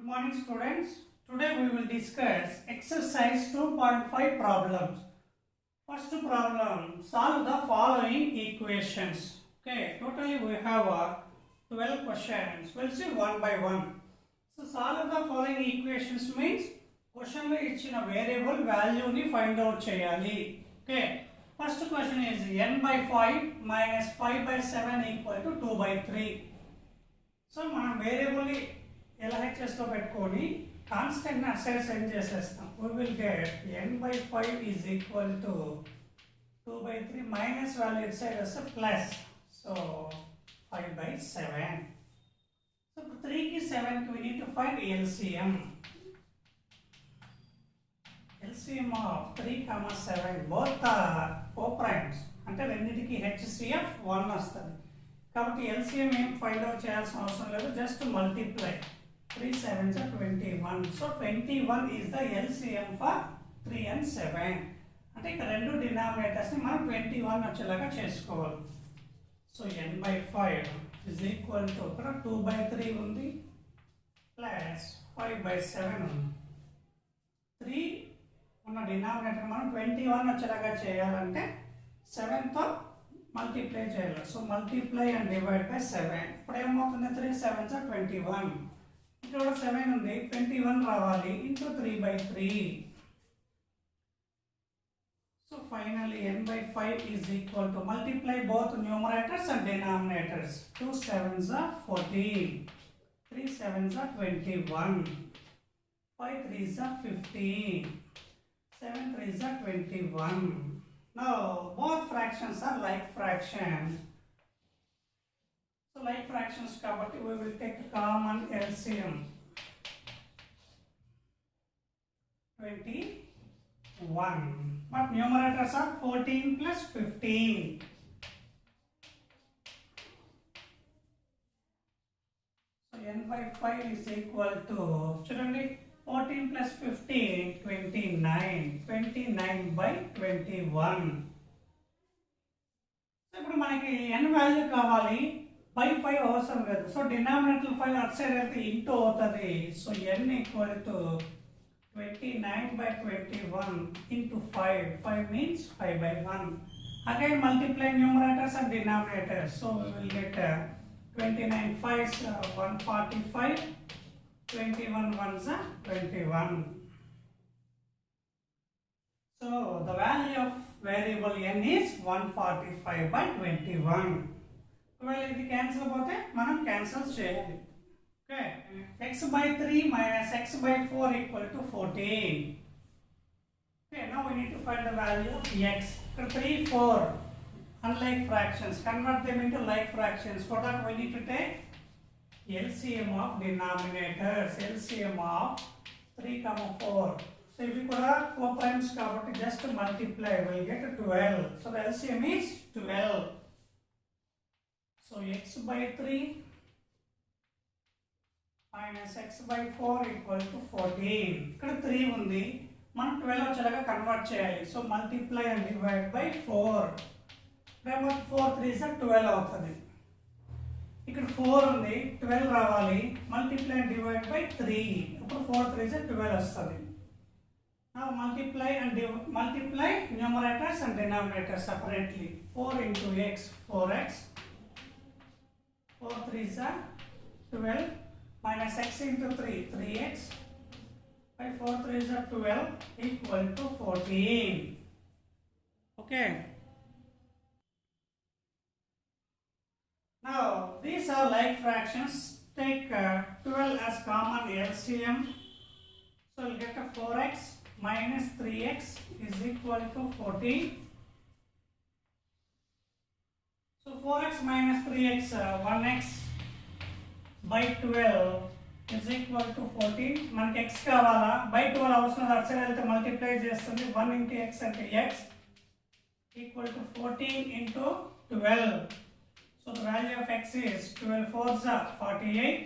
Good morning students. Today we will discuss exercise 2.5 problems. First problem, solve the following equations. Okay, totally we have 12 questions. We'll see one by one. So solve the following equations means question lo ichina variable value ni find out cheyali. Okay, first question is n by 5 minus 5 by 7 equal to 2 by 3. So మనం variable LHS లో పెట్టుకొని constant ని aside send చేసేస్తాం. We will get n by 5 is equal to 2 by 3 minus value inside as a plus. So 5 by 7. So 3 ki 7 ki we need to find LCM. LCM of 3 comma 7 both are co-primes. అంటే రెండిటికి HCF 1 వస్తుంది. కాబట్టి LCM ఏం find out చేయాల్సిన అవసరం లేదు, just multiply 3 7s are 21. So 21 is the LCM for 3 and 7. అంటే ఇక్కడ రెండు డినామినేటర్స్ ని మనం 21 వచ్చేలాగా చేసుకోవాలి. So n by 5 is equal to ఇక్కడ 2 by 3 ఉంది ప్లస్ 5 by 7 ఉంది. 3 ఉన్న డినామినేటర్ మనం 21 వచ్చేలాగా చేయాలంటే 7 తో మల్టిప్లై చేయాలి. So multiply and divide by 7. ఇప్పుడు ఏమవుతుంది, 3 7s are 21. ఇక్కడ 7 ఉంది, 21 రావాలి into 3 by 3. So finally n by 5 is equal to multiply both numerators and denominators. 2 7s are 14, 3 7s are 21, 5 3s are 15, 7 3s are 21. Now both fractions are like fractions. So like fractions kabatti we will take common LCM 21. But numerators are 14 plus 15. So n by 5 is equal to, chudandi, 14 plus 15 29. 29 by 21. So ఇప్పుడు మనకి n value కావాలి, by 5 అవసరం లేదు. So denominator 5 at side అయితే into అవుతుంది. So n equal to 29 by 21 into 5. 5 means 5 by 1. Again multiply numerators and denominators. So we will get 29 5s 145, 21 1s 21. So the value of variable n is 145 by 21. Well, ఇది cancel పోతే మనం cancel చేయాలి. Okay, x by 3 minus x by 4 equal to 14. Okay, now we need to find the value of x. 3 4 unlike fractions, convert them into like fractions. For that we need to take LCM of denominators. LCM of 3 comma 4. So if we could have co-primes kabatti just multiply, we will get 12. So the LCM is 12. So x by 3 minus x by 4 equal to 14. ఇక్కడ 3 ఉంది, మనం 12 వచ్చేలాగా convert చేయాలి. So multiply and divide by 4. 4 3s 12 అవుతుంది. ఇక్కడ 4 ఉంది, 12 రావాలి, multiply and divide by 3. ఇప్పుడు 4 3s 12 వస్తుంది. Now multiply numerators and denominators separately. 4 into x 4x, 4 3s are 12 minus x into 3 3x by 4 3s are 12 equal to 14. Okay, now these are like fractions. Take 12 as common LCM. So we'll get a 4x minus 3x is equal to 14. So 4x minus 3x 1x by 12 is equal to 14. మనకి x కావాలా, by 12 అవసరం, అటు side వెళ్తే multiply చేస్తుంది. 1 into x అంటే x equal to 14 into 12. So the value of x is 12 4s are 48,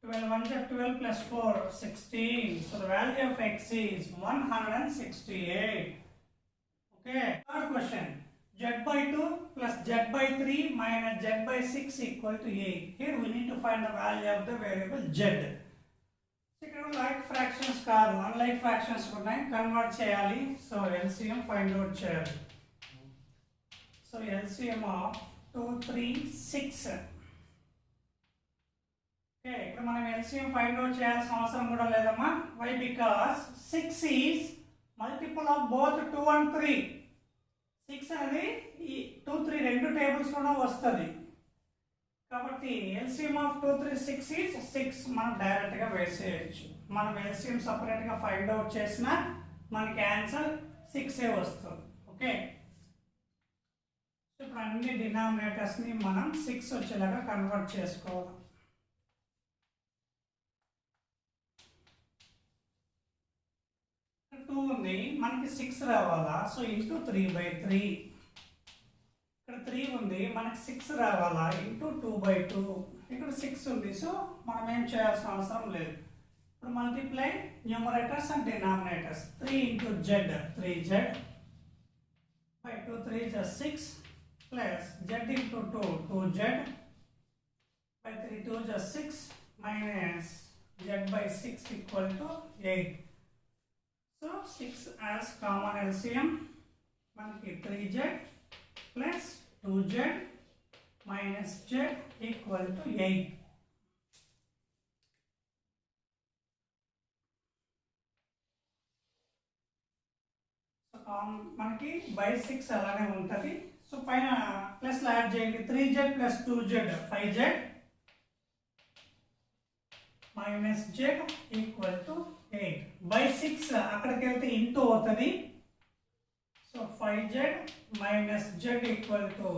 12 1s are 12 plus 4 16. So the value of x is 168. Okay, third question, z by 2 plus z by 3 minus z by 6 equal to 8. Here we need to find the value of the variable z. ఇక్కడ like fractions కాదు, unlike fractions ఉన్నాయి, convert చేయాలి. So LCM find out చేయాలి. So LCM of 2, 3, 6. Okay, ఇక్కడ మనం LCM find out చేయాల్సిన అవసరం కూడా లేదమ్మా. Why? Because 6 is multiple of both 2 and 3. 6 అనేది ఈ 2, 3 రెండు టేబుల్స్లోనూ వస్తుంది. కాబట్టి ఎల్సిఎం ఆఫ్ 2, 3, 6 ఈజ్ 6. మనం డైరెక్ట్గా వేసేయచ్చు. మనం ఎల్సిఎం సపరేట్గా ఫైండ్ అవుట్ చేసినా మనకి ఆన్సర్ 6 వస్తుంది. ఓకే, ఇప్పుడు అన్ని డినామినేటర్స్ని మనం 6 వచ్చేలాగా కన్వర్ట్ చేసుకోవాలి. 2 ఉంది, మనకి 6 రావాలా? So into 3/3. ఇక్కడ 3 ఉంది, మనకి 6 రావాలా? ఇంటూ 2/2. ఇక్కడ 6 ఉంది, సో మనం ఏం చేయాల్సిన అవసరం లేదు. ఇప్పుడు multiply numerators and denominators. 3 into z, 3z by 2, 3 is 6 plus z into 2, 2z by 3, 2 is 6 minus z by 6 equal to 8. So 6 as common LCM, మనకి 3z plus 2z minus z equal to 8. So మనకి by 6 అలానే ఉంటుంది. So పైన plus add చేయండి. 3z plus 2z 5z minus z equal to 8. by 6 అక్కడికి వెళ్తే into అవుతుంది. So 5z minus z equal to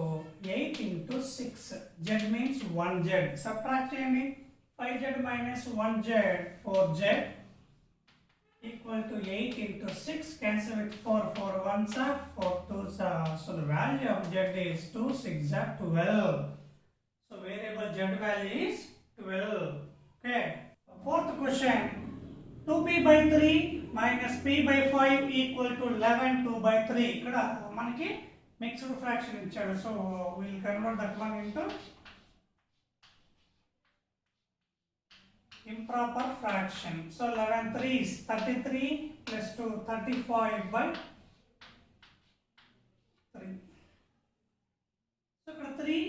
8 into 6. z means 1z. Subtract చేయండి. 5z minus 1z 4z equal to 8 into 6. Cancel with 4, 4 1s are 4 2s are. So the value of z is 2 6 are 12. So variable z value is 12. Okay. Fourth question. 2p by 3 minus p by 5 equal to 11 2/3. ఇక్కడ మనకి mixed fraction ఇచ్చాడు. So we'll convert that one into improper fraction. So 11 3s 33 plus 2 35/3. So ఇక్కడ 3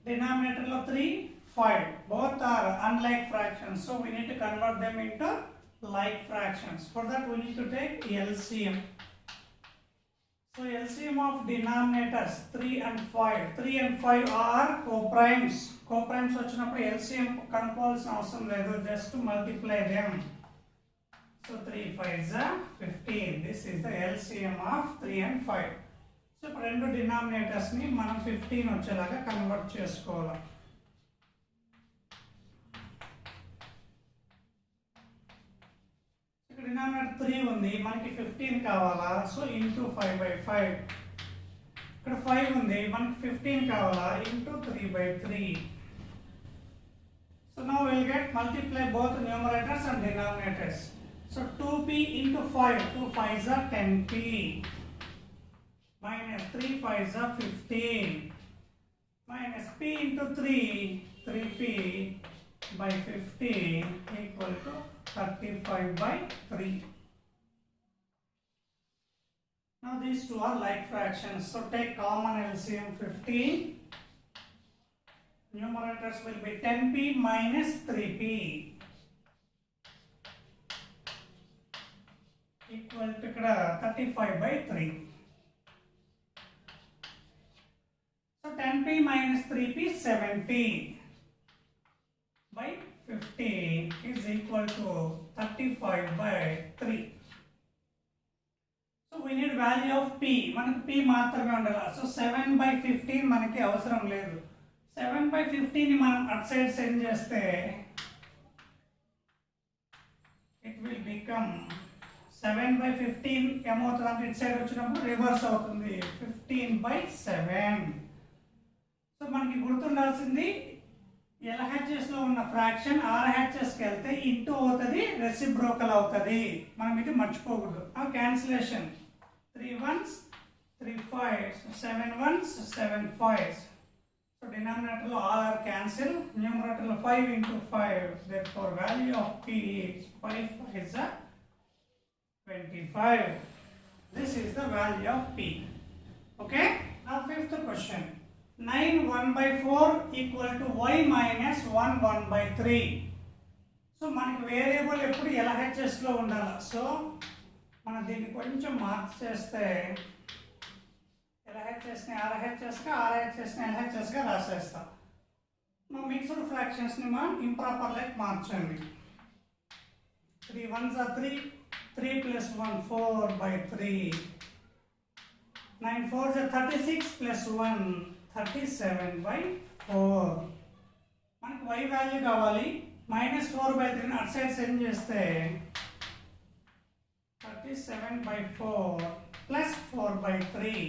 denominator లో 3 5. Both are unlike fractions. So we need to convert them into like fractions. For that we need to take LCM. So LCM of denominators 3 and 5. 3 and 5 are co-primes. Co-primes వచ్చినప్పుడు LCM కనుక్కోవాల్సిన అవసరం లేదు. Just multiply them. So 3 5s are 15. This is the LCM of 3 and 5. So ఇప్పుడు రెండు denominators ని మనం 15 వచ్చేలాగా convert చేసుకోవాలి. Denominator 3 ఉంది, మనకి 15 కావాలా? So into 5/5. ఇక్కడ 5 ఉంది, మనకి 15 కావాలా? Into 3/3. So now will get multiply both numerators and denominators. So 2p into 5, 2 5s are 10p minus 3 5s are 15 minus p into 3, 3p by 15 equal to 35/3. Now these two are like fractions. So take common LCM 15. Numerators will be 10p minus 3p equal to 35/3. So 10p minus 3p 7p by 15 is equal to 35/3. So we need value of p. మనకి p మాత్రమే ఉండాలి. So 7/15 మనకి అవసరం లేదు. 7/15 ని మనం at side send చేస్తే it will become 7/15 ఏమవుతుంది అంటే ఇట్ సైడ్ వచ్చినప్పుడు రివర్స్ అవుతుంది. 15/7. సో మనకి గుర్తుండాల్సింది LHS లో ఉన్న ఫ్రాక్షన్ RHS కి వెళ్తే ఇంటూ అవుతుంది, రెసిప్రోకల్ అవుతుంది. మనం ఇది మర్చిపోకూడదు. ఆ cancellation 3 1s 3 5s 7 1s 7 5s. So denominator all are cancelled. Numerator 5 into 5. Therefore value of P is 5 is 25. This is the value of P. Okay. Now fifth question. 9 1 by 4 equal to y minus 1 1 by 3. So మనకి variable ఎప్పుడు LHS లో ఉండాలి. So మనం దీన్ని కొంచెం mark చేస్తే LHS ని RHS గా RHS ని LHS గా రాసేస్తాం. మనం మిక్స్డ్ ఫ్రాక్షన్స్ ని మనం ఇంప్రాపర్ లైక్ మార్చండి. 3 1s are 3, 3 plus 1 4 by 3. 9 4s are 36 plus 1 37 by 4. మనకి y వాల్యూ కావాలి. minus 4 by 3 అటు సైడ్ సెండ్ చేస్తే 37 by 4 plus 4 by 3.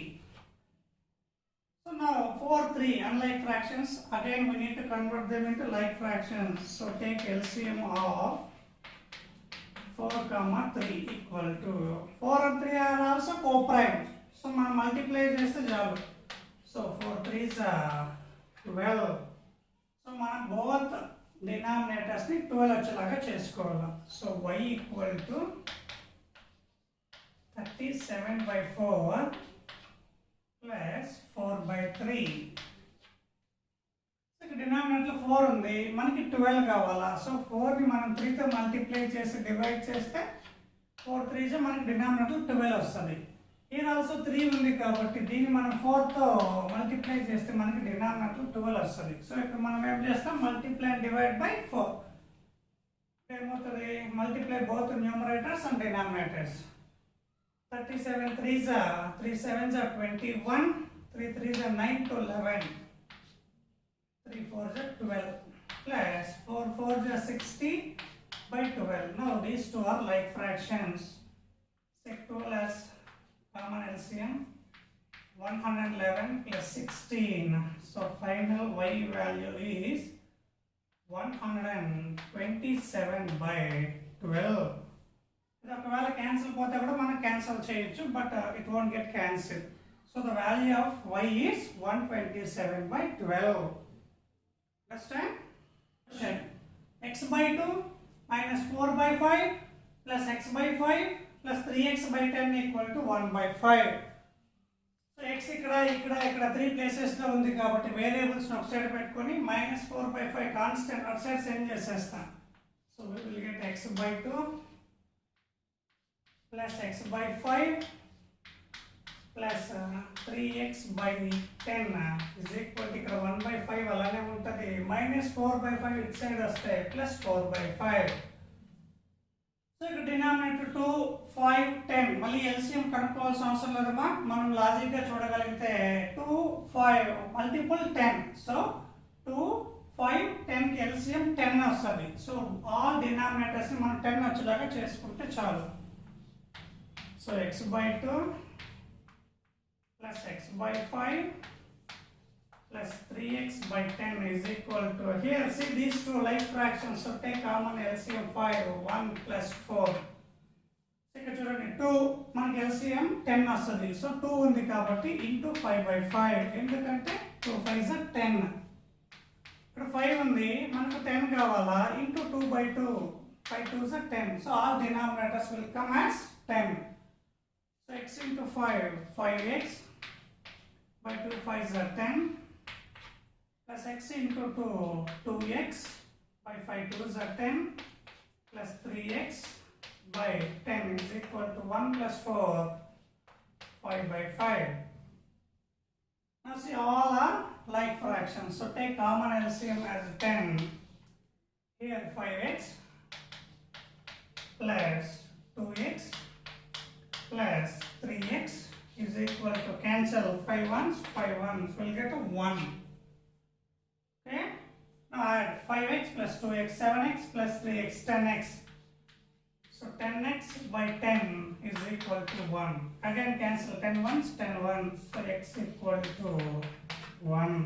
So now 4 3 unlike fractions, again we need to convert them into like fractions. So take LCM of 4 comma 3 equal to 4 and 3 are also co-prime. So మనం multiply చేస్తే చాలు. So 4 3s are 12. So మనం both denominators ని 12 వచ్చేలాగా చేసుకోవాలి. So y equal to 37 by 4 plus 4 by 3. So ఇక్కడ denominator 4 ఉంది, మనకి 12 కావాలా. సో 4 ని మనం 3 తో మల్టిప్లై చేసి డివైడ్ చేస్తే 4 3 మనకి డినామినేటర్ 12 వస్తుంది. ఇక్కడ ఆల్సో 3 ఉంది కాబట్టి దీన్ని మనం 4 తో మల్టిప్లై చేస్తే మనకి డినామినేటర్ 12 వస్తుంది. సో ఇక్కడ మనం ఏం చేస్తాం, మల్టిప్లై అండ్ డివైడ్ బై 4. ఏమవుతుంది, multiply both numerators and denominators. 37 3s are 3 7s are 21, 3 3s are 9 to 11, 3 4s are 12 plus 4 4s are 60 by 12. Now these two are like fractions. Take 12 as common LCM, 111 plus 16. So final y value is 127 by 12. ఒకవేళ cancel పోతే కూడా మనం cancel చేయొచ్చు, but it won't get cancel. So the value of y is 127 by 12. Understand? X by 2 minus 4 by 5 plus x by 5 plus 3x by 10 equal to 1 by 5. So x ఇక్కడ 3 places లో ఉంది కాబట్టి variables ఒక side పెట్టుకొని minus 4 by 5 constant అటు side send చేసేస్తాం. So we will get x by 2 plus x by 5 plus 3x by 10 is equal to ఇక్కడ 1 by 5 అలానే ఉంటుంది. minus 4 by 5 ఇటు సైడ్ వస్తాయి plus 4 by 5. సో ఇక్కడ డినామినేటర్ 2 5 10 మళ్ళీ ఎల్సిఎం కనుక్కోవాల్సిన అవసరం లేదమ్మా, మనం లాజిక్గా చూడగలిగితే 2 5 మల్టిపుల్ 10. సో 2 5 10 ఎల్సిఎం 10 వస్తుంది. సో ఆల్ డినామినేటర్స్ని మనం 10 వచ్చేలాగా చేసుకుంటే చాలు. So x by 2 plus x by 5 plus 3x by 10 is equal to, here see these two like fractions, so take common LCM 5, 1 plus 4. ఇక్కడ చూడండి 2 మనకి LCM 10 వస్తుంది. సో 2 ఉంది కాబట్టి ఇంటూ 5 by 5, ఎందుకంటే 2 5s are 10. ఇక్కడ 5 ఉంది మనకు 10 కావాలా, into 2 by 2, 5 2s are 10. So all denominators will come as 10. So x into 5, 5x by 2 5s are 10 plus x into 2, 2x by 5 2s are 10 plus 3x by 10 is equal to 1 plus 4, 5 by 5. Now see all are like fractions. So take common LCM as 10. Here 5x plus 2x plus 3x is equal to, cancel 5 1s, 5 1s will get a 1. Okay, now add 5x plus 2x, 7x plus 3x, 10x. So 10x by 10 is equal to 1. Again cancel 10 1s, 10 1s, so x equal to 1.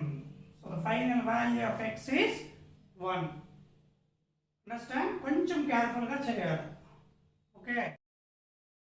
So the final value of x is 1. Understand? కొంచెం careful గా చేయాలి. Okay.